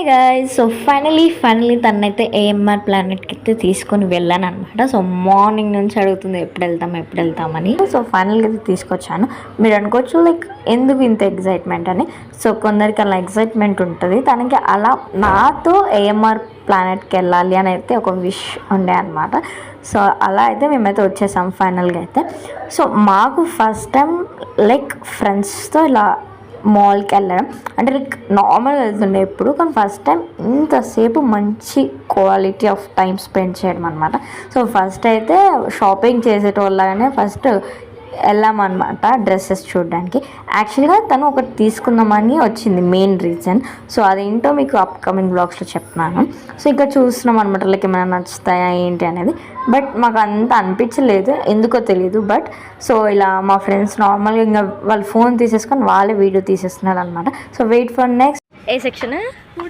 Guys so finally తనైతే AMR ప్లానెట్కి అయితే తీసుకొని వెళ్ళాను అనమాట. సో మార్నింగ్ నుంచి అడుగుతుంది ఎప్పుడు వెళ్తామని. సో ఫైనల్గా అయితే తీసుకొచ్చాను. మీరు అనుకోవచ్చు లైక్ ఎందుకు ఇంత ఎగ్జైట్మెంట్ అని. సో కొందరికి అలా ఎగ్జైట్మెంట్ ఉంటుంది, తనకి అలా నాతో ఏఎంఆర్ ప్లానెట్కి వెళ్ళాలి అని అయితే ఒక విష్ ఉండే అనమాట. సో అలా అయితే మేమైతే వచ్చేసాం ఫైనల్గా అయితే. సో మాకు ఫస్ట్ టైం లైక్ ఫ్రెండ్స్తో ఇలా మాల్కి వెళ్ళడం అంటే లైక్ నార్మల్గా వెళ్తుండే ఎప్పుడు, కానీ ఫస్ట్ టైం ఇంతసేపు మంచి క్వాలిటీ ఆఫ్ టైం స్పెండ్ చేయడం అనమాట. సో ఫస్ట్ అయితే షాపింగ్ చేసేటోళ్ళగానే ఫస్ట్ వెళ్ళామన్నమాట డ్రెస్సెస్ చూడడానికి. యాక్చువల్గా తను ఒకటి తీసుకుందామని వచ్చింది మెయిన్ రీజన్. సో అదేంటో మీకు అప్కమింగ్ బ్లాగ్స్లో చెప్తున్నాను. సో ఇక్కడ చూస్తున్నాం అనమాట లైక్ ఏమైనా నచ్చుతాయా ఏంటి అనేది. బట్ మాకు అంత అనిపించలేదు, ఎందుకో తెలియదు. బట్ సో ఇలా మా ఫ్రెండ్స్ నార్మల్గా ఇంకా వాళ్ళు ఫోన్ తీసేసుకొని వాళ్ళే వీడియో తీసేస్తున్నారు అనమాట. So wait for next. A section?